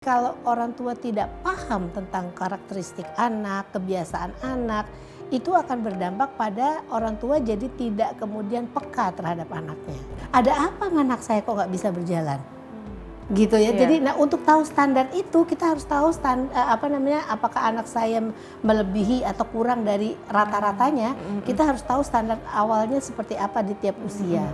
Kalau orang tua tidak paham tentang karakteristik anak, kebiasaan anak, itu akan berdampak pada orang tua jadi tidak kemudian peka terhadap anaknya. Ada apa sama anak saya kok nggak bisa berjalan? Gitu ya. Jadi untuk tahu standar itu kita harus tahu apakah anak saya melebihi atau kurang dari rata-ratanya. Kita harus tahu standar awalnya seperti apa di tiap usia.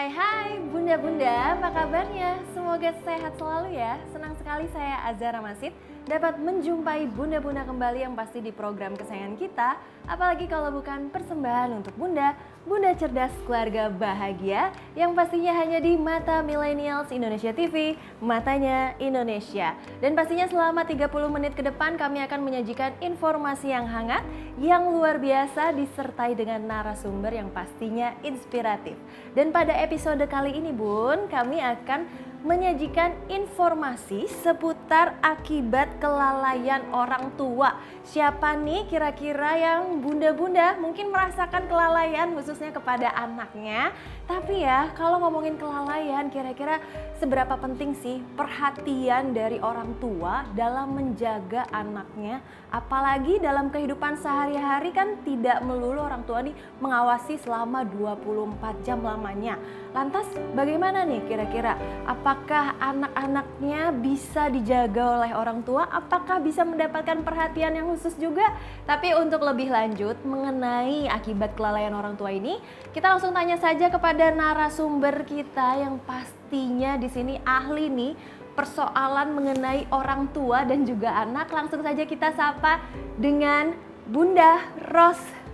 Hai bunda-bunda, apa kabarnya? Semoga sehat selalu ya. Senang sekali saya Azhara Masid dapat menjumpai bunda-bunda kembali yang pasti di program kesayangan kita. Apalagi kalau bukan persembahan untuk bunda, bunda cerdas keluarga bahagia yang pastinya hanya di Mata Millennials Indonesia TV, matanya Indonesia. Dan pastinya selama 30 menit ke depan kami akan menyajikan informasi yang hangat, yang luar biasa disertai dengan narasumber yang pastinya inspiratif. Dan pada episode kali ini bun, kami akan menyajikan informasi seputar akibat kelalaian orang tua. Siapa nih kira-kira yang bunda-bunda mungkin merasakan kelalaian khususnya kepada anaknya. Tapi ya kalau ngomongin kelalaian, kira-kira seberapa penting sih perhatian dari orang tua dalam menjaga anaknya? Apalagi dalam kehidupan sehari-hari kan tidak melulu orang tua nih mengawasi selama 24 jam lamanya. Lantas bagaimana nih kira-kira? Apakah anak-anaknya bisa dijaga oleh orang tua? Apakah bisa mendapatkan perhatian yang khusus juga? Tapi untuk lebih lanjut mengenai akibat kelalaian orang tua ini, kita langsung tanya saja kepada narasumber kita yang pastinya di sini ahli nih persoalan mengenai orang tua dan juga anak. Langsung saja kita sapa dengan Bunda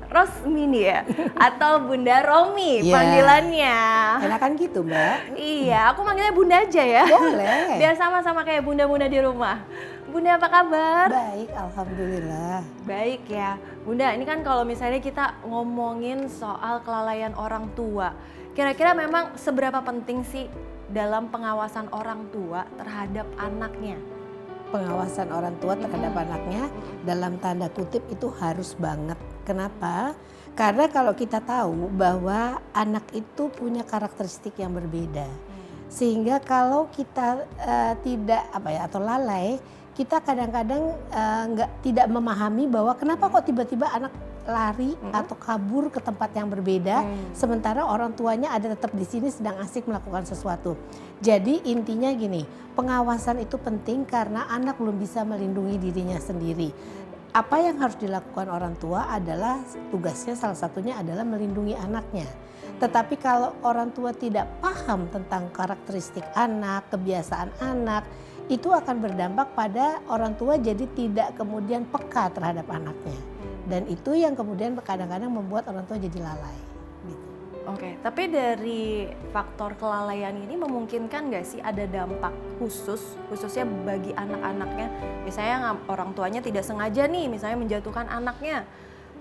Rosmini ya, atau Bunda Romi panggilannya. Enakan gitu Mbak? Iya, aku manggilnya Bunda aja ya. Boleh. Biar sama-sama kayak bunda-bunda di rumah. Bunda apa kabar? Baik, alhamdulillah. Baik ya. Bunda, ini kan kalau misalnya kita ngomongin soal kelalaian orang tua, kira-kira memang seberapa penting sih dalam pengawasan orang tua terhadap anaknya? Pengawasan orang tua terhadap anaknya dalam tanda kutip itu harus banget. Kenapa? Karena kalau kita tahu bahwa anak itu punya karakteristik yang berbeda. Sehingga kalau kita atau lalai, kita kadang-kadang tidak memahami bahwa kenapa kok tiba-tiba anak lari atau kabur ke tempat yang berbeda, sementara orang tuanya ada tetap di sini sedang asik melakukan sesuatu. Jadi intinya gini, pengawasan itu penting karena anak belum bisa melindungi dirinya sendiri. Apa yang harus dilakukan orang tua adalah tugasnya salah satunya adalah melindungi anaknya. Tetapi kalau orang tua tidak paham tentang karakteristik anak, kebiasaan anak, itu akan berdampak pada orang tua jadi tidak kemudian peka terhadap anaknya. Dan itu yang kemudian kadang-kadang membuat orang tua jadi lalai. Gitu. Oke, tapi dari faktor kelalaian ini memungkinkan nggak sih ada dampak khususnya bagi anak-anaknya? Misalnya orang tuanya tidak sengaja nih, misalnya menjatuhkan anaknya.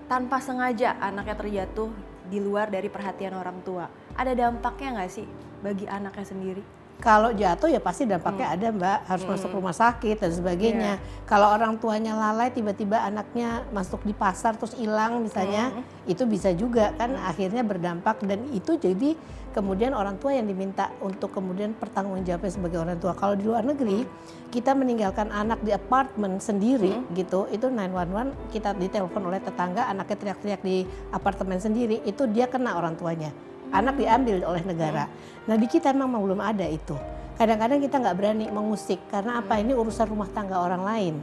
Tanpa sengaja anaknya terjatuh di luar dari perhatian orang tua. Ada dampaknya nggak sih bagi anaknya sendiri? Kalau jatuh ya pasti dampaknya ada Mbak, harus masuk rumah sakit dan sebagainya. Kalau orang tuanya lalai tiba-tiba anaknya masuk di pasar terus hilang misalnya, itu bisa juga kan akhirnya berdampak dan itu jadi kemudian orang tua yang diminta untuk kemudian pertanggungjawabnya sebagai orang tua. Kalau di luar negeri kita meninggalkan anak di apartemen sendiri gitu, itu 911 kita ditelepon oleh tetangga, anaknya teriak-teriak di apartemen sendiri, itu dia kena orang tuanya. Anak diambil oleh negara. Nah di kita memang belum ada itu. Kadang-kadang kita nggak berani mengusik karena apa ini urusan rumah tangga orang lain.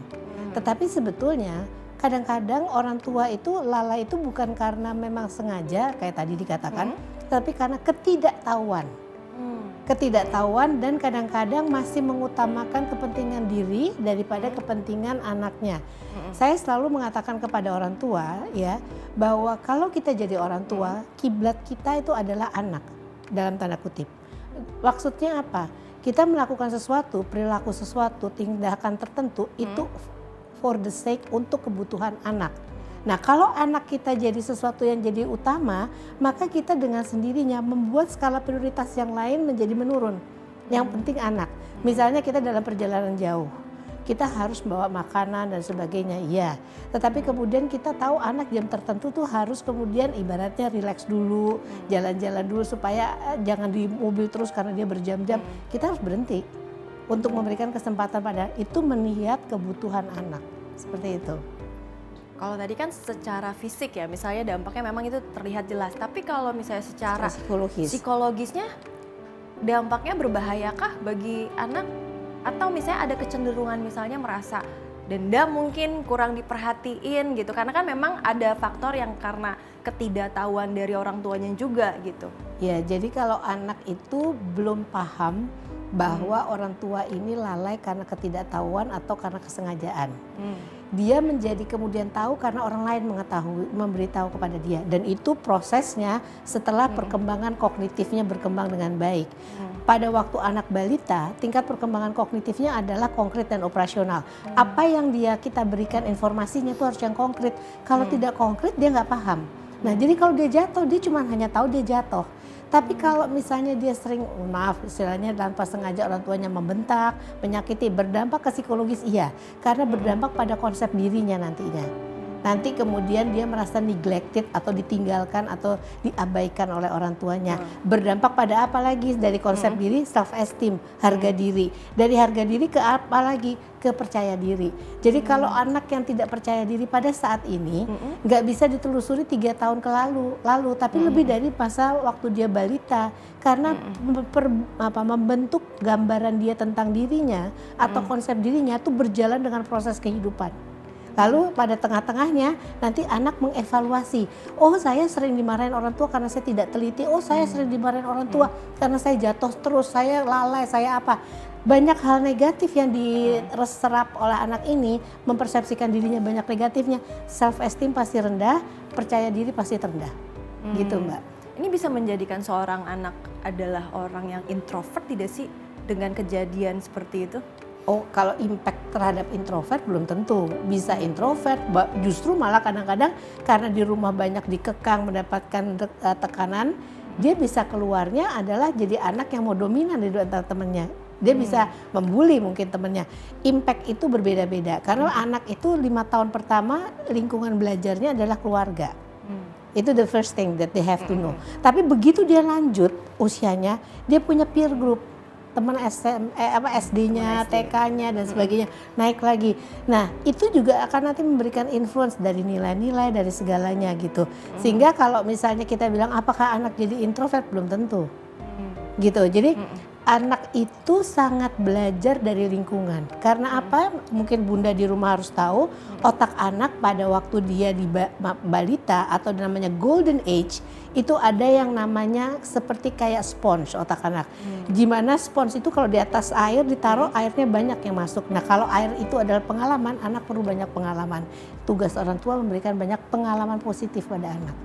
Tetapi sebetulnya kadang-kadang orang tua itu lalai itu bukan karena memang sengaja kayak tadi dikatakan, tapi karena ketidaktahuan. ketidaktahuan dan kadang-kadang masih mengutamakan kepentingan diri daripada kepentingan anaknya. Saya selalu mengatakan kepada orang tua ya, bahwa kalau kita jadi orang tua, kiblat kita itu adalah anak dalam tanda kutip. Maksudnya apa? Kita melakukan sesuatu, perilaku sesuatu, tindakan tertentu itu for the sake untuk kebutuhan anak. Nah, kalau anak kita jadi sesuatu yang jadi utama, maka kita dengan sendirinya membuat skala prioritas yang lain menjadi menurun. Yang penting anak. Misalnya kita dalam perjalanan jauh, kita harus bawa makanan dan sebagainya, iya. Tetapi kemudian kita tahu anak jam tertentu tuh harus kemudian ibaratnya rileks dulu, jalan-jalan dulu supaya jangan di mobil terus karena dia berjam-jam. Kita harus berhenti untuk memberikan kesempatan pada itu melihat kebutuhan anak. Seperti itu. Kalau tadi kan secara fisik ya, misalnya dampaknya memang itu terlihat jelas. Tapi kalau misalnya secara psikologisnya, dampaknya berbahayakah bagi anak? Atau misalnya ada kecenderungan misalnya merasa dendam mungkin kurang diperhatiin gitu. Karena kan memang ada faktor yang karena ketidaktahuan dari orang tuanya juga gitu. Ya, jadi kalau anak itu belum paham bahwa orang tua ini lalai karena ketidaktahuan atau karena kesengajaan. Dia menjadi kemudian tahu karena orang lain memberitahu kepada dia, dan itu prosesnya setelah perkembangan kognitifnya berkembang dengan baik. Pada waktu anak balita, tingkat perkembangan kognitifnya adalah konkret dan operasional. Apa yang kita berikan informasinya itu harus yang konkret. Kalau tidak konkret dia nggak paham. Nah, jadi kalau dia jatuh, dia cuma hanya tahu dia jatuh. Tapi kalau misalnya dia sering, maaf istilahnya tanpa sengaja orang tuanya membentak, menyakiti, berdampak ke psikologis iya. Karena berdampak pada konsep dirinya nantinya. Nanti kemudian dia merasa neglected atau ditinggalkan atau diabaikan oleh orang tuanya. Berdampak pada apa lagi? Dari konsep diri, self esteem, harga diri. Dari harga diri ke apa lagi? Ke percaya diri. Jadi kalau anak yang tidak percaya diri pada saat ini nggak bisa ditelusuri 3 tahun lalu, tapi lebih dari masa waktu dia balita, karena membentuk gambaran dia tentang dirinya atau konsep dirinya itu berjalan dengan proses kehidupan. Lalu pada tengah-tengahnya nanti anak mengevaluasi, oh saya sering dimarahin orang tua karena saya tidak teliti, oh saya sering dimarahin orang tua karena saya jatuh terus, saya lalai, saya apa. Banyak hal negatif yang diserap oleh anak ini, mempersepsikan dirinya banyak negatifnya, self esteem pasti rendah, percaya diri pasti terendah. Gitu Mbak. Ini bisa menjadikan seorang anak adalah orang yang introvert tidak sih dengan kejadian seperti itu? Oh, kalau impact terhadap introvert belum tentu. Bisa introvert, justru malah kadang-kadang karena di rumah banyak dikekang mendapatkan tekanan, dia bisa keluarnya adalah jadi anak yang mau dominan di antara temannya. Dia bisa membuli mungkin temannya. Impact itu berbeda-beda karena anak itu 5 tahun pertama lingkungan belajarnya adalah keluarga. Itu the first thing that they have to know. Tapi begitu dia lanjut usianya, dia punya peer group. Teman SD-nya, TK-nya dan sebagainya naik lagi. Nah, itu juga akan nanti memberikan influence dari nilai-nilai dari segalanya gitu. Sehingga kalau misalnya kita bilang apakah anak jadi introvert, belum tentu. Gitu. Jadi anak itu sangat belajar dari lingkungan. Karena apa? Mungkin bunda di rumah harus tahu otak anak pada waktu dia di balita atau namanya golden age itu ada yang namanya seperti kayak sponge otak anak. Gimana sponge itu kalau di atas air ditaruh airnya banyak yang masuk. Nah kalau air itu adalah pengalaman, anak perlu banyak pengalaman. Tugas orang tua memberikan banyak pengalaman positif pada anak.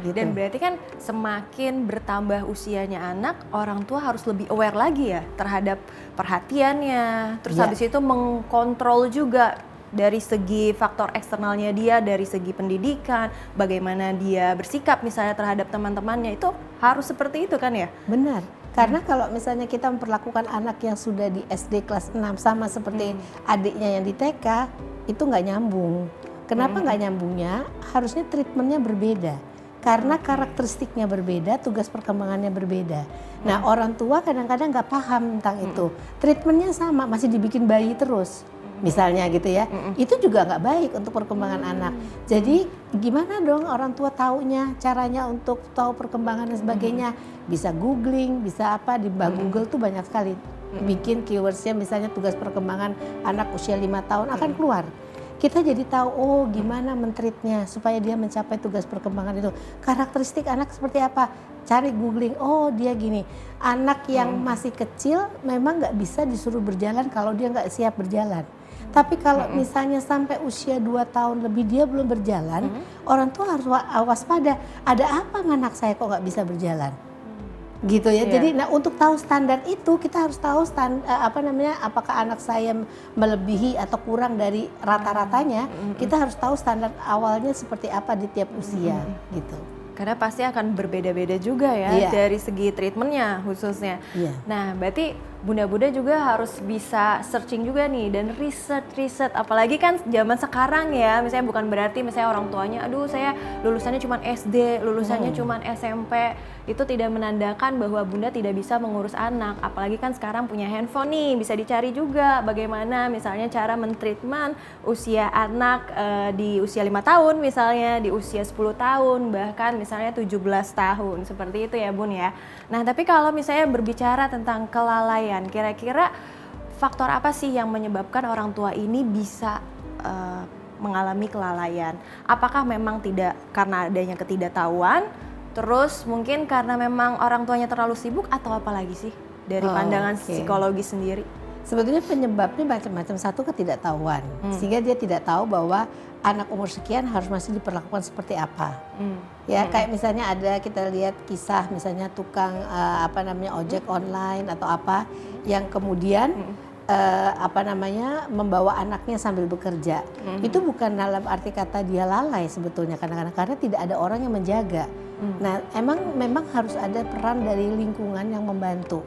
Gitu. Dan berarti kan semakin bertambah usianya anak, orang tua harus lebih aware lagi ya terhadap perhatiannya. Terus habis itu mengkontrol juga dari segi faktor eksternalnya dia, dari segi pendidikan, bagaimana dia bersikap misalnya terhadap teman-temannya, itu harus seperti itu kan ya? Benar. Karena kalau misalnya kita memperlakukan anak yang sudah di SD kelas 6 sama seperti adiknya yang di TK, itu nggak nyambung. Kenapa nggak nyambungnya? Harusnya treatmentnya berbeda. Karena karakteristiknya berbeda, tugas perkembangannya berbeda. Nah orang tua kadang-kadang nggak paham tentang itu. Treatmentnya sama, masih dibikin bayi terus. Misalnya gitu ya, itu juga nggak baik untuk perkembangan anak. Jadi gimana dong orang tua taunya, caranya untuk tahu perkembangan dan sebagainya. Bisa googling, bisa apa, di Google tuh banyak sekali. Bikin keywordsnya misalnya tugas perkembangan anak usia 5 tahun akan keluar. kita jadi tahu oh gimana men-treatnya supaya dia mencapai tugas perkembangan itu. Karakteristik anak seperti apa? Cari googling, oh dia gini. Anak yang masih kecil memang nggak bisa disuruh berjalan kalau dia nggak siap berjalan. Tapi kalau misalnya sampai usia 2 tahun lebih dia belum berjalan, orang tua harus waspada. Ada apa anak saya kok nggak bisa berjalan? Gitu ya. Jadi untuk tahu standar itu kita harus tahu apakah anak saya melebihi atau kurang dari rata-ratanya. Kita harus tahu standar awalnya seperti apa di tiap usia gitu. Karena pasti akan berbeda-beda juga ya dari segi treatmentnya khususnya. Nah, berarti bunda-bunda juga harus bisa searching juga nih dan riset. Apalagi kan zaman sekarang ya, misalnya bukan berarti misalnya orang tuanya, aduh saya lulusannya cuma SD, lulusannya cuma SMP. Itu tidak menandakan bahwa bunda tidak bisa mengurus anak. Apalagi kan sekarang punya handphone nih, bisa dicari juga bagaimana misalnya cara mentreatment usia anak di usia 5 tahun misalnya, di usia 10 tahun, bahkan misalnya 17 tahun. Seperti itu ya Bun ya. Nah tapi kalau misalnya berbicara tentang kelalaian, kira-kira faktor apa sih yang menyebabkan orang tua ini bisa mengalami kelalaian? Apakah memang tidak karena adanya ketidaktahuan, terus mungkin karena memang orang tuanya terlalu sibuk, atau apa lagi sih dari pandangan psikologi sendiri? Sebetulnya penyebabnya macam-macam. Satu, ketidaktahuan, sehingga dia tidak tahu bahwa anak umur sekian harus masih diperlakukan seperti apa. Ya kayak misalnya ada kita lihat kisah misalnya tukang ojek online atau apa yang kemudian membawa anaknya sambil bekerja. Itu bukan dalam arti kata dia lalai sebetulnya kadang-kadang, karena tidak ada orang yang menjaga. Nah, memang harus ada peran dari lingkungan yang membantu.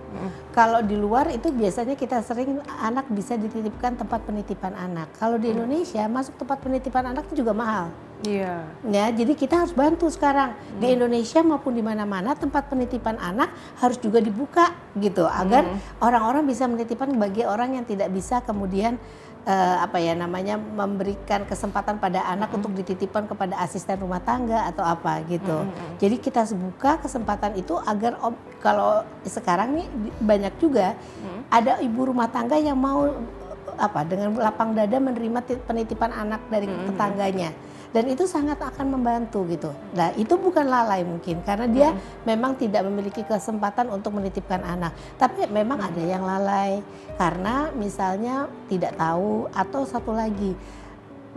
Kalau di luar itu biasanya kita sering anak bisa dititipkan tempat penitipan anak. Kalau di Indonesia masuk tempat penitipan anak itu juga mahal. Ya, jadi kita harus bantu sekarang di Indonesia maupun di mana-mana tempat penitipan anak harus juga dibuka gitu agar orang-orang bisa menitipkan bagi orang yang tidak bisa kemudian memberikan kesempatan pada anak untuk dititipkan kepada asisten rumah tangga atau apa gitu. Jadi kita buka kesempatan itu agar kalau sekarang nih banyak juga ada ibu rumah tangga yang mau dengan lapang dada menerima penitipan anak dari tetangganya. Dan itu sangat akan membantu gitu. Nah itu bukan lalai mungkin karena dia memang tidak memiliki kesempatan untuk menitipkan anak. Tapi memang ada yang lalai karena misalnya tidak tahu, atau satu lagi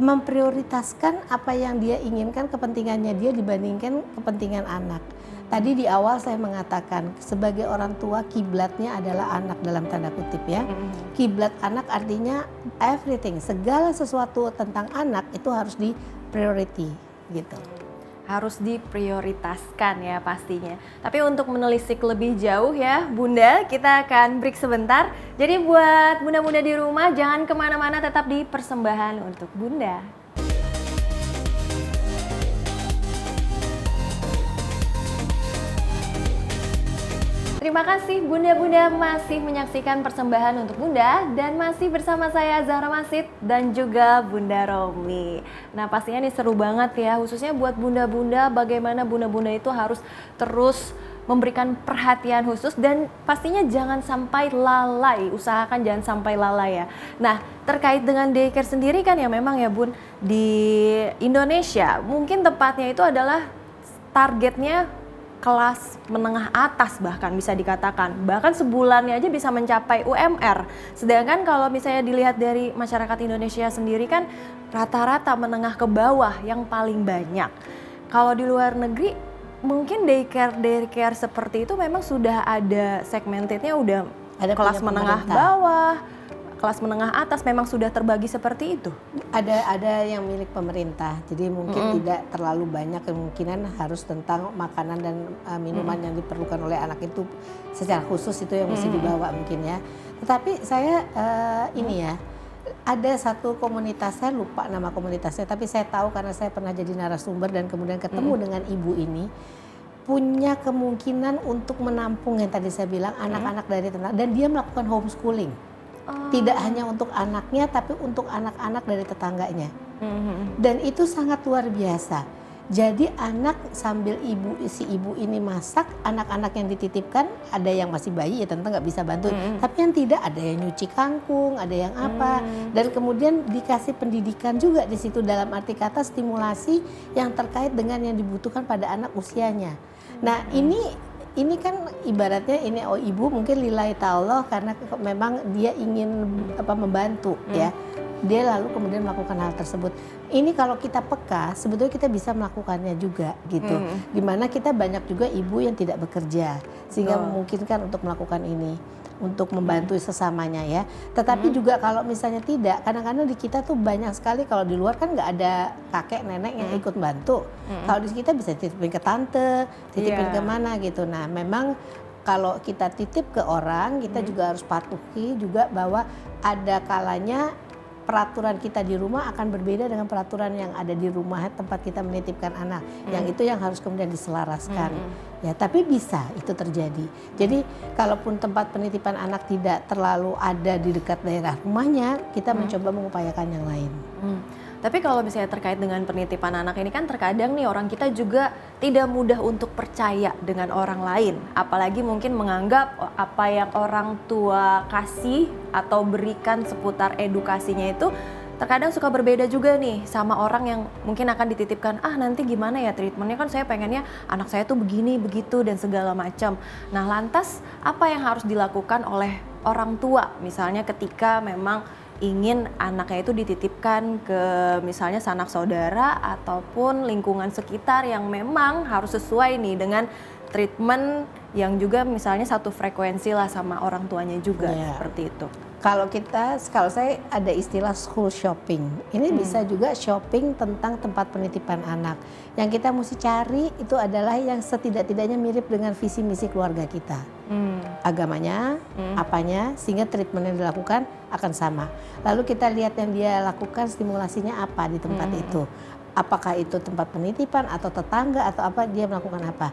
memprioritaskan apa yang dia inginkan, kepentingannya dia dibandingkan kepentingan anak. Tadi di awal saya mengatakan sebagai orang tua kiblatnya adalah anak dalam tanda kutip ya. Kiblat anak artinya everything, segala sesuatu tentang anak itu harus di priority gitu. Harus diprioritaskan ya pastinya. Tapi untuk menelisik lebih jauh ya Bunda, kita akan break sebentar. Jadi buat bunda-bunda di rumah jangan kemana-mana, tetap di Persembahan untuk Bunda. Terima kasih bunda-bunda masih menyaksikan Persembahan untuk Bunda dan masih bersama saya Zahra Masid dan juga Bunda Romi. Nah pastinya ini seru banget ya, khususnya buat bunda-bunda, bagaimana bunda-bunda itu harus terus memberikan perhatian khusus dan pastinya jangan sampai lalai, usahakan jangan sampai lalai ya. Nah terkait dengan daycare sendiri kan ya memang ya Bun, di Indonesia mungkin tepatnya itu adalah targetnya kelas menengah atas bahkan bisa dikatakan. Bahkan sebulannya aja bisa mencapai UMR. Sedangkan kalau misalnya dilihat dari masyarakat Indonesia sendiri kan rata-rata menengah ke bawah yang paling banyak. Kalau di luar negeri mungkin daycare seperti itu memang sudah ada segmentednya, udah ada kelas menengah bawah, kelas menengah atas, memang sudah terbagi seperti itu? Ada yang milik pemerintah, jadi mungkin tidak terlalu banyak kemungkinan harus tentang makanan dan minuman yang diperlukan oleh anak itu secara khusus itu yang mesti dibawa mungkin ya. Tetapi saya ada satu komunitas, saya lupa nama komunitasnya, tapi saya tahu karena saya pernah jadi narasumber dan kemudian ketemu dengan ibu ini, punya kemungkinan untuk menampung yang tadi saya bilang anak-anak dari tetangga, dan dia melakukan homeschooling. Tidak hanya untuk anaknya tapi untuk anak-anak dari tetangganya. Dan itu sangat luar biasa. Jadi anak sambil si ibu ini masak, anak-anak yang dititipkan ada yang masih bayi ya tentu nggak bisa bantu. Tapi yang tidak, ada yang nyuci kangkung, ada yang apa. Dan kemudian dikasih pendidikan juga di situ, dalam arti kata stimulasi yang terkait dengan yang dibutuhkan pada anak usianya. Nah ini kan ibaratnya ini ibu mungkin lillahi ta'ala karena memang dia ingin membantu ya. Dia lalu kemudian melakukan hal tersebut. Ini kalau kita peka, sebetulnya kita bisa melakukannya juga gitu. Dimana kita banyak juga ibu yang tidak bekerja, sehingga memungkinkan untuk melakukan ini, untuk membantu sesamanya ya. Tetapi juga kalau misalnya tidak, kadang-kadang di kita tuh banyak sekali, kalau di luar kan nggak ada kakek nenek yang ikut bantu. Kalau di kita bisa titipin ke tante, titipin kemana gitu. Nah memang kalau kita titip ke orang, kita juga harus patuhi juga bahwa ada kalanya peraturan kita di rumah akan berbeda dengan peraturan yang ada di rumah tempat kita menitipkan anak. Yang itu yang harus kemudian diselaraskan. Ya, tapi bisa itu terjadi. Jadi kalaupun tempat penitipan anak tidak terlalu ada di dekat daerah rumahnya, kita mencoba mengupayakan yang lain. Tapi kalau misalnya terkait dengan penitipan anak ini kan terkadang nih orang kita juga tidak mudah untuk percaya dengan orang lain. Apalagi mungkin menganggap apa yang orang tua kasih atau berikan seputar edukasinya itu terkadang suka berbeda juga nih sama orang yang mungkin akan dititipkan, nanti gimana ya treatmentnya, kan saya pengennya anak saya tuh begini, begitu dan segala macam. Nah lantas apa yang harus dilakukan oleh orang tua misalnya ketika memang ingin anaknya itu dititipkan ke misalnya sanak saudara ataupun lingkungan sekitar yang memang harus sesuai nih dengan treatment yang juga misalnya satu frekuensi lah sama orang tuanya juga, seperti itu. Kalau saya ada istilah school shopping. Ini bisa juga shopping tentang tempat penitipan anak. Yang kita mesti cari itu adalah yang setidak-tidaknya mirip dengan visi misi keluarga kita. Agamanya, apanya, sehingga treatment yang dilakukan akan sama. Lalu kita lihat yang dia lakukan stimulasinya apa di tempat itu. Apakah itu tempat penitipan atau tetangga atau apa, dia melakukan apa.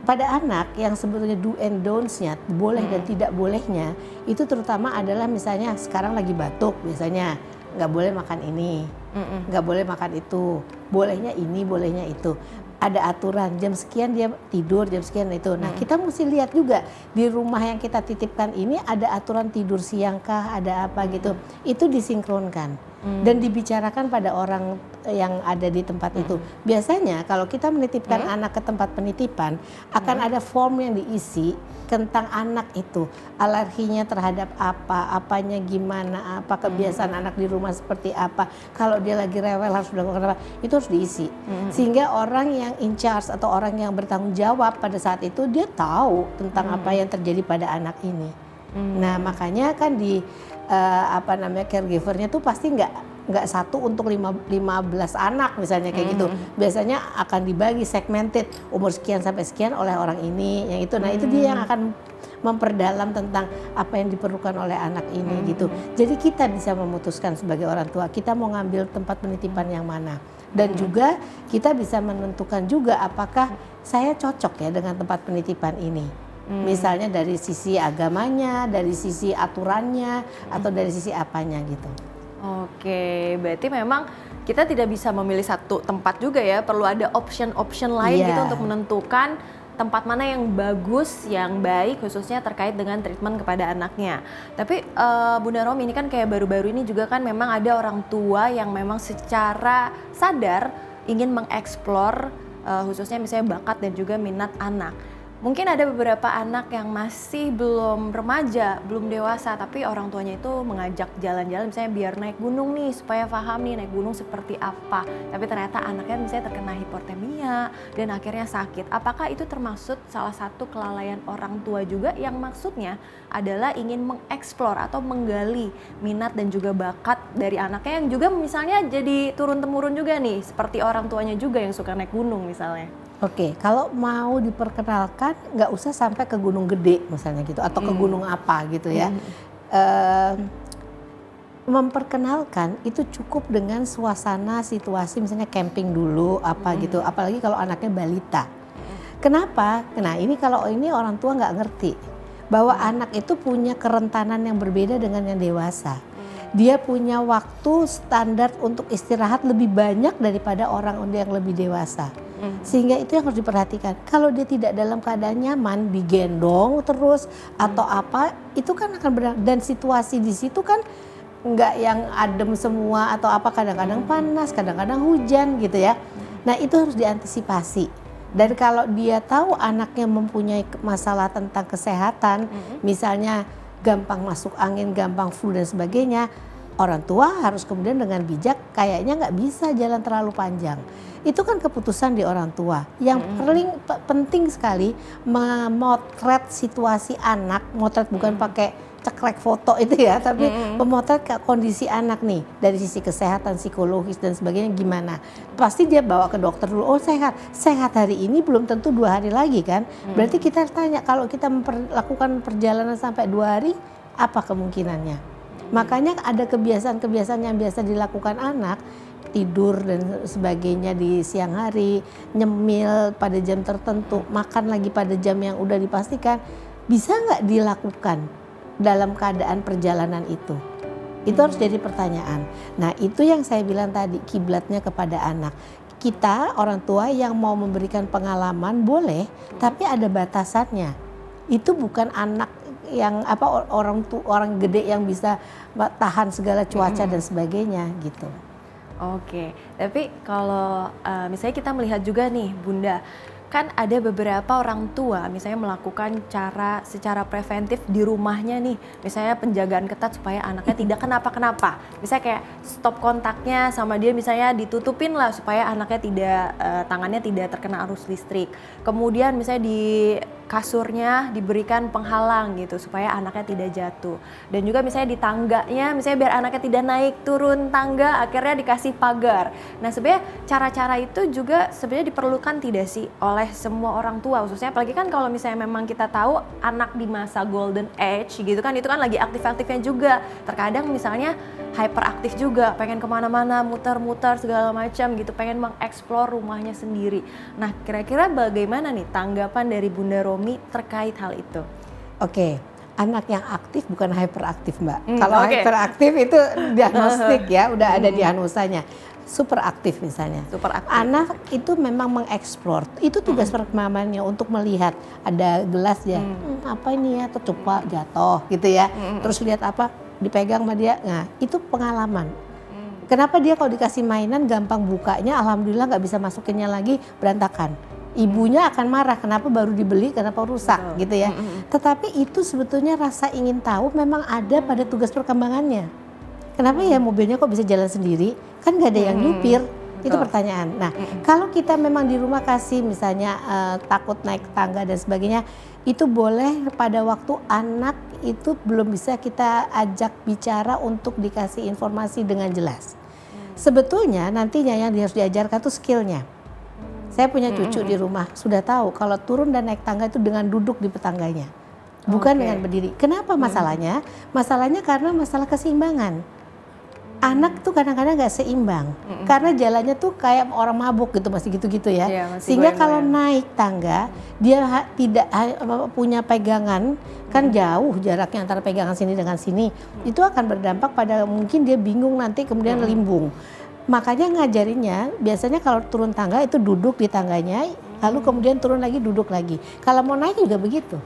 Pada anak yang sebetulnya do and don'ts-nya, boleh dan tidak bolehnya, itu terutama adalah misalnya sekarang lagi batuk, biasanya nggak boleh makan ini, nggak boleh makan itu, bolehnya ini, bolehnya itu. Ada aturan, jam sekian dia tidur, jam sekian itu. Nah kita mesti lihat juga di rumah yang kita titipkan ini ada aturan tidur siang kah, ada apa gitu. Itu disinkronkan dan dibicarakan pada orang yang ada di tempat itu. Biasanya kalau kita menitipkan anak ke tempat penitipan, akan ada form yang diisi tentang anak itu, alerginya terhadap apa, apanya gimana, apa kebiasaan anak di rumah seperti apa, kalau dia lagi rewel harus melakukan apa, itu harus diisi. Sehingga orang yang in charge atau orang yang bertanggung jawab pada saat itu, dia tahu tentang apa yang terjadi pada anak ini. Nah makanya kan di caregivernya tuh pasti nggak satu untuk 15 anak misalnya kayak gitu. Biasanya akan dibagi segmented, umur sekian sampai sekian oleh orang ini, yang itu. Nah itu dia yang akan memperdalam tentang apa yang diperlukan oleh anak ini gitu. Jadi kita bisa memutuskan sebagai orang tua, kita mau ngambil tempat penitipan yang mana. Dan juga kita bisa menentukan juga apakah saya cocok ya dengan tempat penitipan ini. Misalnya dari sisi agamanya, dari sisi aturannya, atau dari sisi apanya gitu. Oke, berarti memang kita tidak bisa memilih satu tempat juga ya, perlu ada option lain gitu untuk menentukan tempat mana yang bagus, yang baik khususnya terkait dengan treatment kepada anaknya. Tapi Bunda Romi ini kan kayak baru-baru ini juga kan memang ada orang tua yang memang secara sadar ingin mengeksplor khususnya misalnya bakat dan juga minat anak. Mungkin ada beberapa anak yang masih belum remaja, belum dewasa, tapi orang tuanya itu mengajak jalan-jalan misalnya biar naik gunung nih, supaya paham nih naik gunung seperti apa. Tapi ternyata anaknya misalnya terkena hipotermia dan akhirnya sakit. Apakah itu termasuk salah satu kelalaian orang tua juga yang maksudnya adalah ingin mengeksplor atau menggali minat dan juga bakat dari anaknya yang juga misalnya jadi turun-temurun juga nih, seperti orang tuanya juga yang suka naik gunung misalnya. Oke, kalau mau diperkenalkan nggak usah sampai ke gunung gede misalnya gitu, atau ke gunung apa gitu ya. Memperkenalkan itu cukup dengan suasana situasi misalnya camping dulu apa gitu, apalagi kalau anaknya balita. Kenapa? Nah ini kalau ini orang tua nggak ngerti bahwa anak itu punya kerentanan yang berbeda dengan yang dewasa. dia punya waktu standar untuk istirahat lebih banyak daripada orang yang lebih dewasa. Sehingga itu yang harus diperhatikan. Kalau dia tidak dalam keadaan nyaman, digendong terus atau apa, itu kan akan dan situasi di situ kan nggak yang adem semua atau apa, kadang-kadang panas, kadang-kadang hujan gitu ya. Nah itu harus diantisipasi. Dan kalau dia tahu anaknya mempunyai masalah tentang kesehatan, misalnya gampang masuk angin, gampang flu dan sebagainya, orang tua harus kemudian dengan bijak, kayaknya nggak bisa jalan terlalu panjang. Itu kan keputusan di orang tua. Yang paling penting sekali memotret situasi anak, motret bukan pakai ceklek foto itu ya, tapi memotret kondisi anak nih dari sisi kesehatan psikologis dan sebagainya gimana. Pasti dia bawa ke dokter dulu, oh sehat hari ini belum tentu 2 hari lagi kan. Berarti kita tanya, kalau kita melakukan perjalanan sampai 2 hari, apa kemungkinannya? Makanya ada kebiasaan-kebiasaan yang biasa dilakukan anak, tidur dan sebagainya di siang hari, nyemil pada jam tertentu, makan lagi pada jam yang udah dipastikan, bisa nggak dilakukan dalam keadaan perjalanan itu? Itu harus jadi pertanyaan. Nah itu yang saya bilang tadi, kiblatnya kepada anak. Kita orang tua yang mau memberikan pengalaman boleh, tapi ada batasannya. Itu bukan anak yang orang gede yang bisa tahan segala cuaca dan sebagainya gitu. Oke, tapi kalau misalnya kita melihat juga nih Bunda, kan ada beberapa orang tua misalnya melakukan secara preventif di rumahnya nih, misalnya penjagaan ketat supaya anaknya tidak kenapa-kenapa, misalnya kayak stop kontaknya sama dia, misalnya ditutupin lah supaya anaknya tangannya tidak terkena arus listrik, kemudian misalnya di kasurnya diberikan penghalang gitu supaya anaknya tidak jatuh, dan juga misalnya di tangganya, misalnya biar anaknya tidak naik turun tangga, akhirnya dikasih pagar. Nah sebenarnya cara-cara itu juga sebenarnya diperlukan tidak sih oleh semua orang tua, khususnya apalagi kan kalau misalnya memang kita tahu anak di masa golden age gitu kan, itu kan lagi aktif-aktifnya juga, terkadang misalnya hyperaktif juga, pengen kemana-mana, muter-muter segala macam gitu, pengen mengeksplor rumahnya sendiri. Nah kira-kira bagaimana nih tanggapan dari Bunda Romi terkait hal itu? Oke, anak yang aktif bukan hyperaktif Mbak. Kalau hyperaktif itu diagnostik ya, udah ada diagnosanya. Super aktif misalnya. Super aktif. Anak itu memang mengeksplor. Itu tugas perkembangannya untuk melihat ada gelas ya, apa ini ya, tercupa jatuh gitu ya. Terus lihat apa, dipegang sama dia. Nah itu pengalaman. Kenapa dia kalau dikasih mainan gampang bukanya, alhamdulillah nggak bisa masukinnya lagi, berantakan. Ibunya akan marah, kenapa baru dibeli, kenapa rusak gitu ya. Tetapi itu sebetulnya rasa ingin tahu memang ada pada tugas perkembangannya. Kenapa ya mobilnya kok bisa jalan sendiri? Kan gak ada yang nyupir. Itu pertanyaan. Nah kalau kita memang di rumah kasih misalnya takut naik tangga dan sebagainya, itu boleh pada waktu anak itu belum bisa kita ajak bicara untuk dikasih informasi dengan jelas. Sebetulnya nantinya yang harus diajarkan tuh skillnya. Saya punya cucu di rumah, sudah tahu kalau turun dan naik tangga itu dengan duduk di petangganya, bukan dengan berdiri. Kenapa masalahnya? Masalahnya karena masalah keseimbangan. Anak tuh kadang-kadang nggak seimbang, karena jalannya tuh kayak orang mabuk gitu, masih gitu-gitu ya. Sehingga kalau naik tangga, dia tidak punya pegangan, kan jauh jaraknya antara pegangan sini dengan sini. Itu akan berdampak pada mungkin dia bingung nanti kemudian limbung. Makanya ngajarinnya biasanya kalau turun tangga itu duduk di tangganya, lalu kemudian turun lagi duduk lagi. Kalau mau naik juga begitu.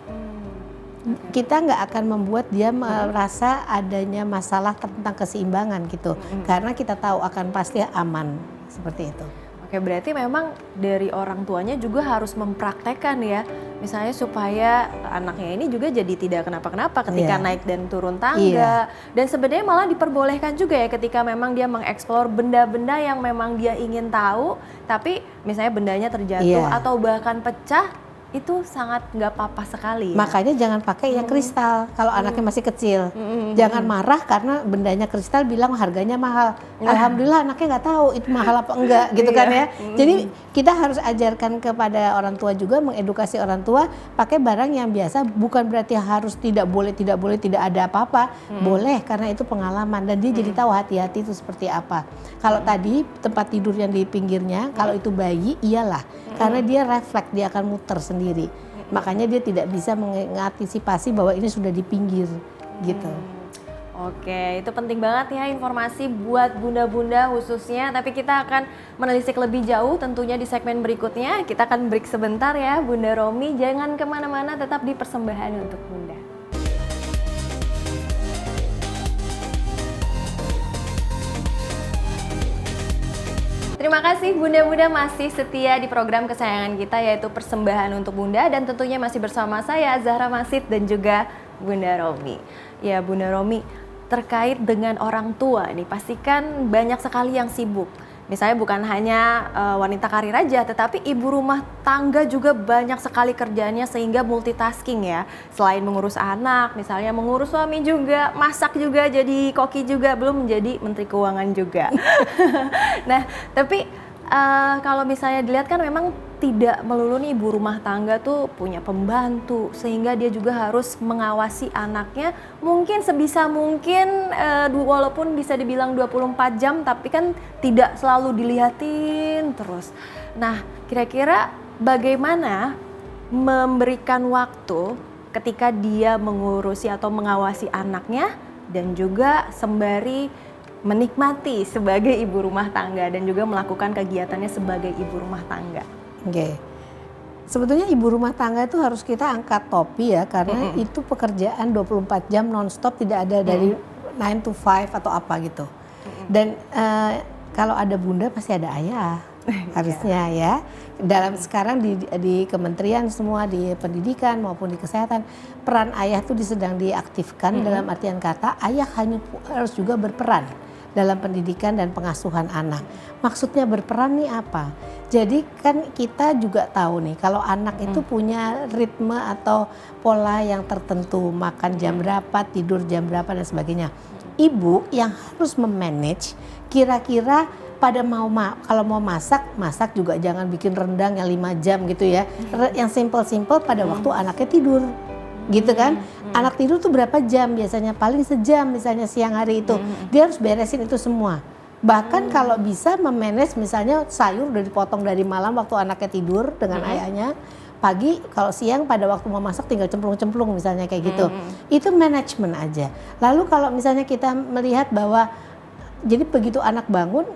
Kita nggak akan membuat dia merasa adanya masalah tentang keseimbangan gitu. Karena kita tahu akan pasti aman seperti itu. Oke, berarti memang dari orang tuanya juga harus mempraktekkan ya, misalnya supaya anaknya ini juga jadi tidak kenapa-kenapa ketika naik dan turun tangga. Dan sebenarnya malah diperbolehkan juga ya ketika memang dia mengeksplor benda-benda yang memang dia ingin tahu, tapi misalnya bendanya terjatuh atau bahkan pecah, itu sangat nggak apa-apa sekali ya? Makanya jangan pakai yang kristal kalau anaknya masih kecil. Jangan marah karena bendanya kristal, bilang harganya mahal. Alhamdulillah anaknya nggak tahu itu mahal apa enggak gitu kan ya. Jadi kita harus ajarkan kepada orang tua juga, mengedukasi orang tua pakai barang yang biasa, bukan berarti harus tidak boleh tidak ada apa-apa. Boleh karena itu pengalaman dan dia jadi tahu hati-hati itu seperti apa. Kalau tadi tempat tidur yang di pinggirnya, kalau itu bayi iyalah karena dia refleks, dia akan muter sendiri. Makanya dia tidak bisa mengantisipasi bahwa ini sudah di pinggir gitu. Oke, itu penting banget ya informasi buat bunda-bunda khususnya. Tapi kita akan menelisik lebih jauh tentunya di segmen berikutnya. Kita akan break sebentar ya Bunda Romi. Jangan kemana-mana, tetap di Persembahan untuk Bunda. Terima kasih Bunda-Bunda masih setia di program kesayangan kita yaitu Persembahan untuk Bunda. Dan tentunya masih bersama saya Zahra Masid dan juga Bunda Romi. Ya Bunda Romi, terkait dengan orang tua nih, pastikan banyak sekali yang sibuk. Misalnya bukan hanya wanita karir aja, tetapi ibu rumah tangga juga banyak sekali kerjaannya sehingga multitasking ya. Selain mengurus anak, misalnya mengurus suami juga, masak juga, jadi koki juga, belum menjadi menteri keuangan juga. Nah, tapi kalau misalnya dilihat kan memang tidak melulu nih ibu rumah tangga tuh punya pembantu sehingga dia juga harus mengawasi anaknya mungkin sebisa mungkin walaupun bisa dibilang 24 jam tapi kan tidak selalu dilihatin terus. Nah, kira-kira bagaimana memberikan waktu ketika dia mengurusi atau mengawasi anaknya dan juga sembari menikmati sebagai ibu rumah tangga dan juga melakukan kegiatannya sebagai ibu rumah tangga. Oke. Sebetulnya ibu rumah tangga itu harus kita angkat topi ya karena itu pekerjaan 24 jam nonstop, tidak ada dari 9 to 5 atau apa gitu. Dan kalau ada bunda pasti ada ayah harusnya ya. Dalam sekarang di kementerian semua, di pendidikan maupun di kesehatan, peran ayah itu sedang diaktifkan. Dalam artian kata ayah harus juga berperan dalam pendidikan dan pengasuhan anak. Maksudnya berperan nih apa? Jadi kan kita juga tahu nih kalau anak itu punya ritme atau pola yang tertentu, makan jam berapa, tidur jam berapa dan sebagainya. Ibu yang harus memanage kira-kira pada kalau mau masak juga jangan bikin rendang yang 5 jam gitu ya. Yang simple-simple pada waktu anaknya tidur. Gitu kan, anak tidur tuh berapa jam biasanya, paling sejam misalnya siang hari itu, dia harus beresin itu semua. Bahkan kalau bisa memanage misalnya sayur udah dipotong dari malam waktu anaknya tidur dengan ayahnya, pagi kalau siang pada waktu mau masak tinggal cemplung-cemplung misalnya kayak gitu. Itu manajemen aja. Lalu kalau misalnya kita melihat bahwa jadi begitu anak bangun,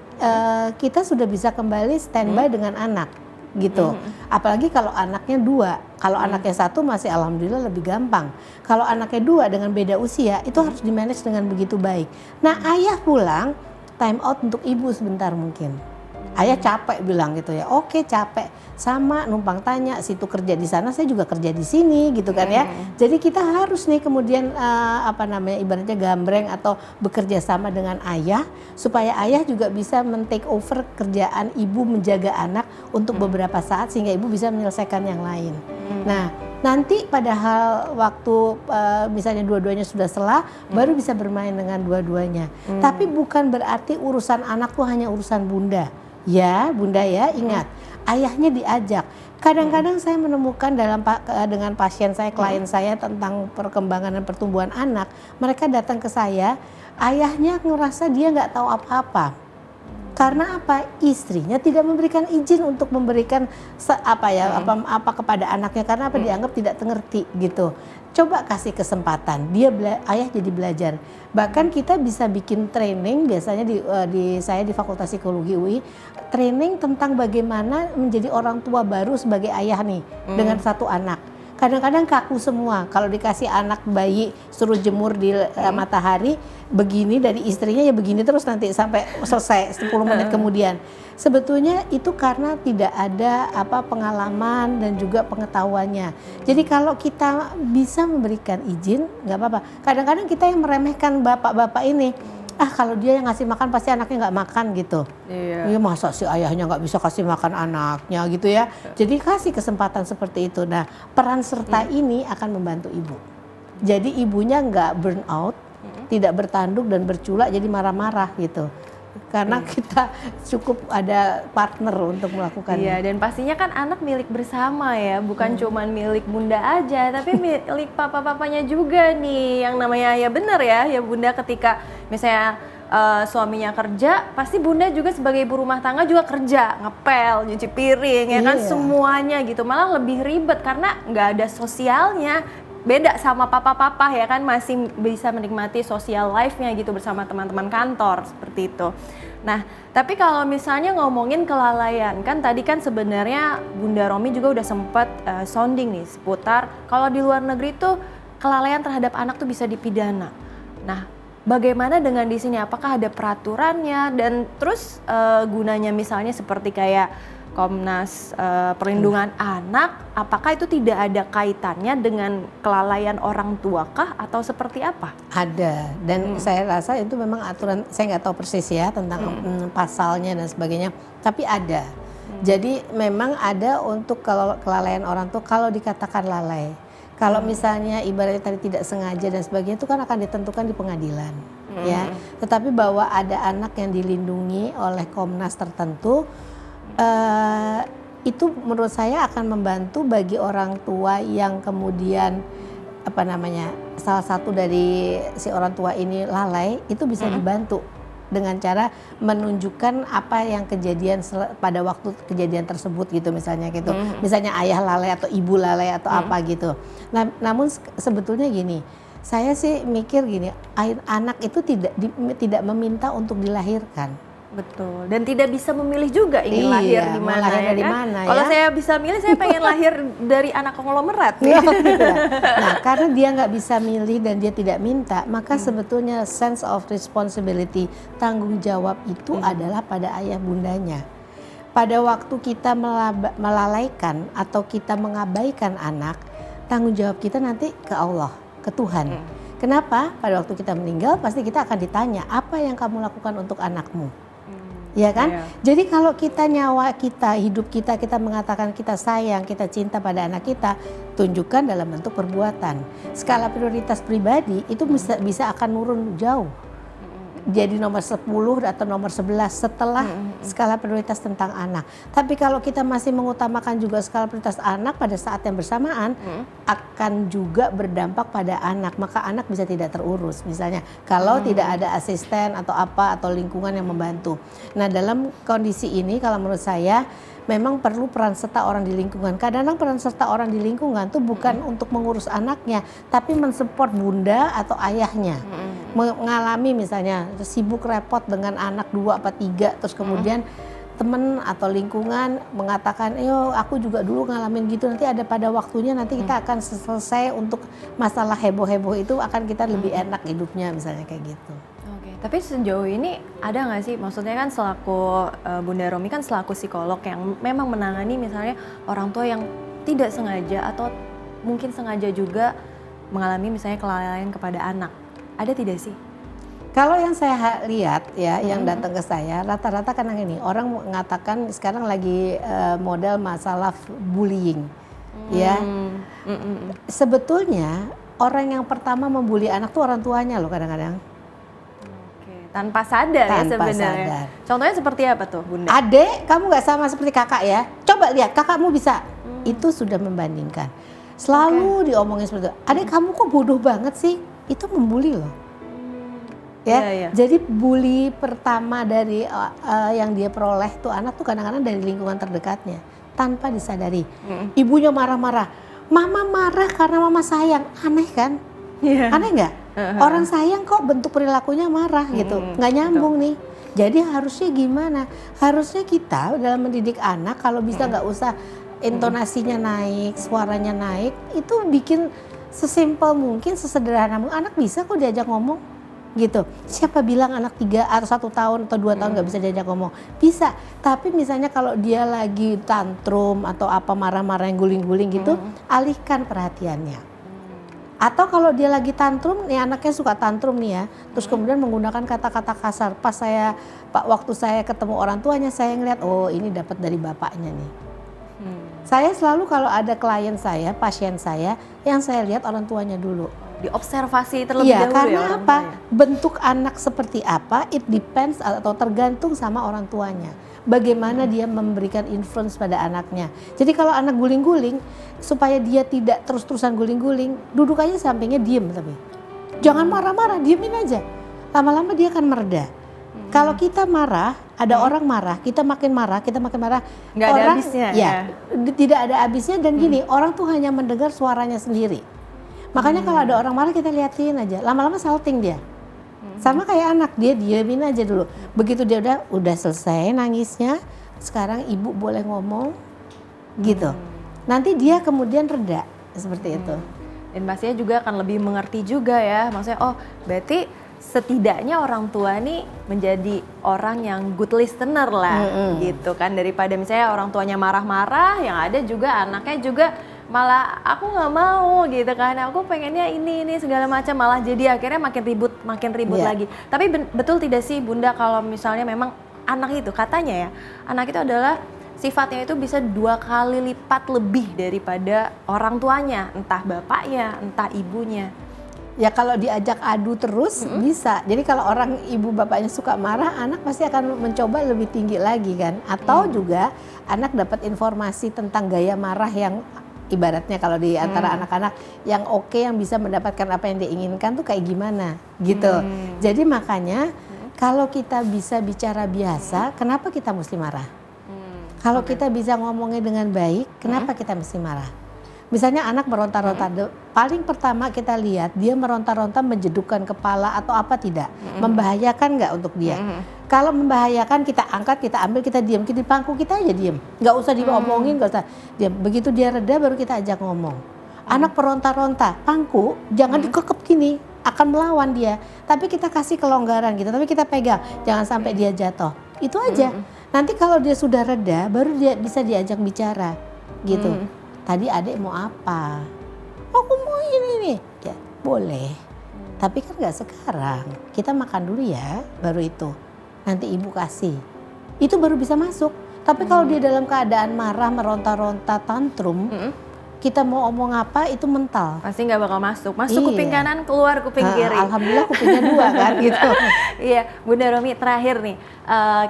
kita sudah bisa kembali standby dengan anak gitu. Apalagi kalau anaknya 2, kalau anaknya 1 masih alhamdulillah lebih gampang. Kalau anaknya 2 dengan beda usia itu harus dimanage dengan begitu baik. Nah, ayah pulang time out untuk ibu sebentar mungkin. Ayah capek bilang gitu ya. Oke, capek. Sama numpang tanya, situ kerja di sana, saya juga kerja di sini gitu kan ya. Jadi kita harus nih kemudian ibaratnya gambreng atau bekerja sama dengan ayah supaya ayah juga bisa men-take over kerjaan ibu menjaga anak untuk beberapa saat sehingga ibu bisa menyelesaikan yang lain. Nah, nanti padahal waktu misalnya dua-duanya sudah selah, baru bisa bermain dengan dua-duanya. Tapi bukan berarti urusan anak tuh hanya urusan bunda. Ya, bunda ya, ingat, ayahnya diajak. Kadang-kadang saya menemukan dengan pasien saya, klien saya tentang perkembangan dan pertumbuhan anak, mereka datang ke saya, ayahnya ngerasa dia nggak tahu apa-apa. Karena apa? Istrinya tidak memberikan izin untuk memberikan apa kepada anaknya karena apa dianggap tidak mengerti gitu. Coba kasih kesempatan, ayah jadi belajar. Bahkan kita bisa bikin training biasanya saya di Fakultas Psikologi UI, training tentang bagaimana menjadi orang tua baru sebagai ayah nih dengan satu anak. Kadang-kadang kaku semua kalau dikasih anak bayi suruh jemur di matahari begini dari istrinya ya begini terus nanti sampai selesai 10 menit kemudian. Sebetulnya itu karena tidak ada pengalaman dan juga pengetahuannya. Jadi kalau kita bisa memberikan izin nggak apa-apa. Kadang-kadang kita yang meremehkan bapak-bapak ini. Kalau dia yang ngasih makan pasti anaknya nggak makan gitu. Iya. Masa si ayahnya nggak bisa kasih makan anaknya gitu ya. Jadi kasih kesempatan seperti itu. Nah, peran serta ini akan membantu ibu. Jadi ibunya nggak burn out, tidak bertanduk dan berculak jadi marah-marah gitu. Karena kita cukup ada partner untuk melakukannya. Iya, dan pastinya kan anak milik bersama ya, bukan cuman milik bunda aja, tapi milik papa-papanya juga nih. Yang namanya ya benar ya bunda ketika misalnya suaminya kerja, pasti bunda juga sebagai ibu rumah tangga juga kerja, ngepel, nyuci piring, ya kan semuanya gitu. Malah lebih ribet karena nggak ada sosialnya. beda sama papa-papa ya kan, masih bisa menikmati social life-nya gitu bersama teman-teman kantor seperti itu. Nah, tapi kalau misalnya ngomongin kelalaian, kan tadi kan sebenarnya Bunda Romi juga udah sempat sounding nih seputar kalau di luar negeri tuh kelalaian terhadap anak tuh bisa dipidana. Nah, bagaimana dengan di sini? Apakah ada peraturannya dan terus gunanya misalnya seperti kayak Komnas Perlindungan Anak, apakah itu tidak ada kaitannya dengan kelalaian orang tua kah atau seperti apa? Ada, dan saya rasa itu memang aturan, saya nggak tahu persis ya tentang pasalnya dan sebagainya, tapi ada. Jadi memang ada untuk kalau kelalaian orang tua kalau dikatakan lalai. Kalau misalnya ibaratnya tadi tidak sengaja dan sebagainya itu kan akan ditentukan di pengadilan, ya. Tetapi bahwa ada anak yang dilindungi oleh Komnas tertentu, itu menurut saya akan membantu bagi orang tua yang kemudian salah satu dari si orang tua ini lalai, itu bisa dibantu dengan cara menunjukkan apa yang kejadian pada waktu kejadian tersebut gitu misalnya gitu. Misalnya ayah lalai atau ibu lalai atau apa gitu. Nah, namun sebetulnya gini, saya sih mikir gini, anak itu tidak meminta untuk dilahirkan. Betul, dan tidak bisa memilih juga ingin lahir di mana, lahir ya dari kan? mana, Kalau ya? saya bisa milih, saya pengen lahir dari anak konglomerat. Gitu. Nah, karena dia nggak bisa milih dan dia tidak minta, maka sebetulnya sense of responsibility, tanggung jawab itu adalah pada ayah bundanya. Pada waktu kita melalaikan atau kita mengabaikan anak, tanggung jawab kita nanti ke Allah, ke Tuhan. Kenapa? Pada waktu kita meninggal pasti kita akan ditanya, apa yang kamu lakukan untuk anakmu? Ya kan? Iya. Jadi kalau kita nyawa kita, hidup kita, kita mengatakan kita sayang, kita cinta pada anak kita, tunjukkan dalam bentuk perbuatan. Skala prioritas pribadi itu bisa akan nurun jauh. Jadi nomor 10 atau nomor 11 setelah skala prioritas tentang anak. Tapi kalau kita masih mengutamakan juga skala prioritas anak pada saat yang bersamaan, akan juga berdampak pada anak. Maka anak bisa tidak terurus misalnya kalau tidak ada asisten atau apa atau lingkungan yang membantu. Nah, dalam kondisi ini kalau menurut saya memang perlu peran serta orang di lingkungan. Kadang-kadang peran serta orang di lingkungan itu bukan untuk mengurus anaknya, tapi mensupport bunda atau ayahnya. Mengalami misalnya sibuk repot dengan anak 2 apa 3, terus kemudian teman atau lingkungan mengatakan, yo aku juga dulu ngalamin gitu, nanti ada pada waktunya nanti kita akan selesai untuk masalah heboh-heboh itu akan kita lebih enak hidupnya misalnya kayak gitu. Oke, tapi sejauh ini ada nggak sih, maksudnya kan selaku Bunda Romi kan selaku psikolog yang memang menangani misalnya orang tua yang tidak sengaja atau mungkin sengaja juga mengalami misalnya kelalaian kepada anak, ada tidak sih? Kalau yang saya lihat ya, yang datang ke saya rata-rata kan yang ini orang mengatakan sekarang lagi model masalah bullying, ya. Sebetulnya orang yang pertama membuli anak tuh orang tuanya loh kadang-kadang. Tanpa sadar ya Tanpa sebenarnya. sadar. Contohnya seperti apa tuh, Bunda? Adek, kamu nggak sama seperti kakak ya. Coba lihat kakakmu bisa. Itu sudah membandingkan. Selalu diomongin seperti itu. Adek, kamu kok bodoh banget sih? Itu membuli loh. Ya, Iya. jadi bully pertama dari yang dia peroleh tuh anak tuh kadang-kadang dari lingkungan terdekatnya tanpa disadari. Ibunya marah-marah. Mama marah karena mama sayang. Aneh kan? Iya. Aneh nggak? Orang sayang kok bentuk perilakunya marah gitu, nggak nyambung nih. Jadi harusnya gimana? Harusnya kita dalam mendidik anak kalau bisa nggak usah intonasinya naik, suaranya naik, itu bikin sesimpel mungkin, sesederhana mungkin. Anak bisa kok diajak ngomong gitu. Siapa bilang anak 3 atau 1 tahun atau 2 tahun nggak bisa diajak ngomong? Bisa. Tapi misalnya kalau dia lagi tantrum atau apa marah-marah yang guling-guling gitu, alihkan perhatiannya. Atau kalau dia lagi tantrum, nih anaknya suka tantrum nih ya, terus kemudian menggunakan kata-kata kasar. Waktu saya ketemu orang tuanya, saya ngeliat, oh ini dapat dari bapaknya nih. Saya selalu kalau ada klien saya, pasien saya, yang saya lihat orang tuanya dulu. Diobservasi terlebih dahulu karena ya orang apa? tuanya. Bentuk anak seperti apa, it depends atau tergantung sama orang tuanya. Bagaimana dia memberikan influence pada anaknya. Jadi kalau anak guling-guling, supaya dia tidak terus-terusan guling-guling, duduk aja sampingnya diem tapi. Jangan marah-marah, diemin aja. Lama-lama dia akan mereda. Kalau kita marah, ada orang marah, kita makin marah, Nggak ada orang, habisnya, ya. Tidak ada habisnya dan gini, orang tuh hanya mendengar suaranya sendiri. Makanya kalau ada orang marah kita liatin aja, lama-lama salting dia. Sama kayak anak, dia diamin aja dulu. Begitu dia udah selesai nangisnya, sekarang ibu boleh ngomong gitu. Nanti dia kemudian reda seperti itu. Dan pastinya juga akan lebih mengerti juga ya. Maksudnya oh berarti setidaknya orang tua nih menjadi orang yang good listener lah gitu kan. Daripada misalnya orang tuanya marah-marah, yang ada juga anaknya juga malah aku nggak mau gitu kan, aku pengennya ini segala macam, malah jadi akhirnya makin ribut lagi. Tapi betul tidak sih Bunda kalau misalnya memang anak itu katanya ya, anak itu adalah sifatnya itu bisa 2 kali lipat lebih daripada orang tuanya, entah bapaknya, entah ibunya. Ya kalau diajak adu terus bisa. Jadi kalau orang ibu bapaknya suka marah, anak pasti akan mencoba lebih tinggi lagi kan. Atau juga anak dapat informasi tentang gaya marah yang ibaratnya kalau di antara anak-anak yang oke, yang bisa mendapatkan apa yang dia inginkan tuh kayak gimana gitu. Jadi makanya kalau kita bisa bicara biasa, kenapa kita mesti marah? Kalau kita bisa ngomongnya dengan baik, kenapa kita mesti marah? Misalnya anak meronta-ronta, paling pertama kita lihat dia meronta-ronta menjedukkan kepala atau apa tidak, membahayakan nggak untuk dia? Kalau membahayakan kita angkat, kita ambil, kita diam, kita di pangku kita aja diam, nggak usah diomongin, nggak usah diam. Begitu dia reda baru kita ajak ngomong. Anak meronta-ronta, pangku jangan dikekep gini, akan melawan dia. Tapi kita kasih kelonggaran gitu, tapi kita pegang, jangan sampai dia jatuh. Itu aja. Nanti kalau dia sudah reda, baru dia bisa diajak bicara, gitu. Tadi adik mau apa? Aku mau ini. Ya boleh. Tapi kan nggak sekarang. Kita makan dulu ya, baru itu. Nanti ibu kasih. Itu baru bisa masuk. Tapi kalau dia dalam keadaan marah, meronta-ronta, tantrum, kita mau omong apa itu mental. Pasti nggak bakal masuk. Masuk kuping kanan, keluar kuping kiri. Alhamdulillah kupingnya 2 kan gitu. Iya, Bunda Romi terakhir nih,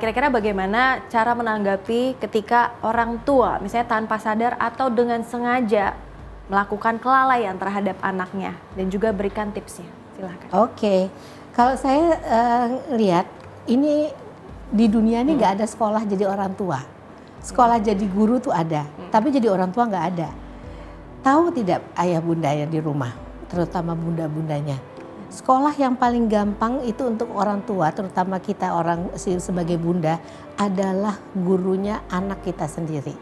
kira-kira bagaimana cara menanggapi ketika orang tua misalnya tanpa sadar atau dengan sengaja melakukan kelalaian terhadap anaknya, dan juga berikan tipsnya, silahkan. Oke, kalau saya lihat ini di dunia ini nggak ada sekolah jadi orang tua. Sekolah jadi guru tuh ada, tapi jadi orang tua nggak ada. Tahu tidak ayah bundanya di rumah, terutama bunda-bundanya. Sekolah yang paling gampang itu untuk orang tua, terutama kita orang sebagai bunda, adalah gurunya anak kita sendiri.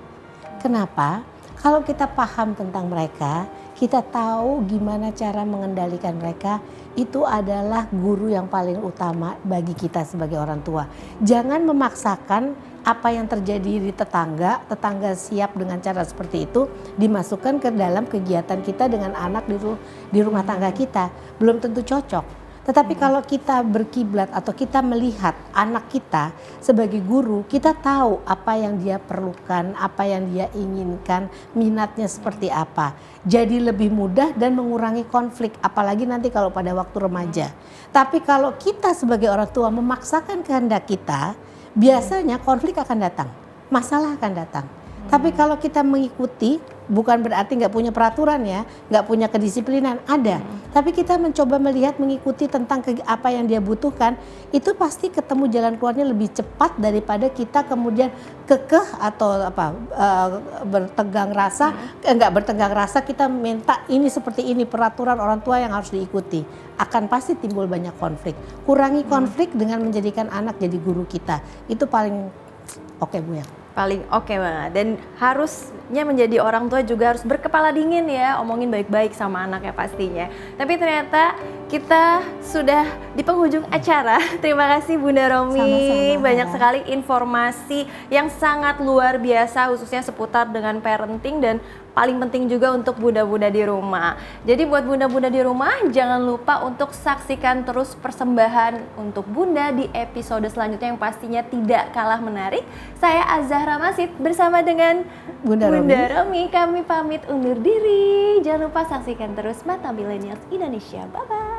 Kenapa? Kalau kita paham tentang mereka, kita tahu gimana cara mengendalikan mereka, itu adalah guru yang paling utama bagi kita sebagai orang tua. Jangan memaksakan apa yang terjadi di tetangga siap dengan cara seperti itu dimasukkan ke dalam kegiatan kita dengan anak di rumah tangga kita. Belum tentu cocok. Tetapi kalau kita berkiblat atau kita melihat anak kita sebagai guru, kita tahu apa yang dia perlukan, apa yang dia inginkan, minatnya seperti apa. Jadi lebih mudah dan mengurangi konflik, apalagi nanti kalau pada waktu remaja. Tapi kalau kita sebagai orang tua memaksakan kehendak kita, biasanya konflik akan datang, masalah akan datang. Tapi kalau kita mengikuti, bukan berarti nggak punya peraturan ya, nggak punya kedisiplinan, ada. Tapi kita mencoba melihat, mengikuti tentang apa yang dia butuhkan, itu pasti ketemu jalan keluarnya lebih cepat daripada kita kemudian kekeh atau bertegang rasa, nggak bertegang rasa, kita minta ini seperti ini, peraturan orang tua yang harus diikuti. Akan pasti timbul banyak konflik. Kurangi konflik dengan menjadikan anak jadi guru kita. Itu paling oke Bu ya. Paling oke banget, dan harusnya menjadi orang tua juga harus berkepala dingin ya, omongin baik-baik sama anaknya pastinya. Tapi ternyata kita sudah di penghujung acara. Terima kasih Bunda Romi. Sama-sama. Banyak sekali informasi yang sangat luar biasa khususnya seputar dengan parenting, dan paling penting juga untuk bunda-bunda di rumah. Jadi buat bunda-bunda di rumah, jangan lupa untuk saksikan terus persembahan untuk bunda di episode selanjutnya yang pastinya tidak kalah menarik. Saya Azahra Masid bersama dengan Bunda Romi. Kami pamit undur diri. Jangan lupa saksikan terus Mata Millennials Indonesia. Bye-bye.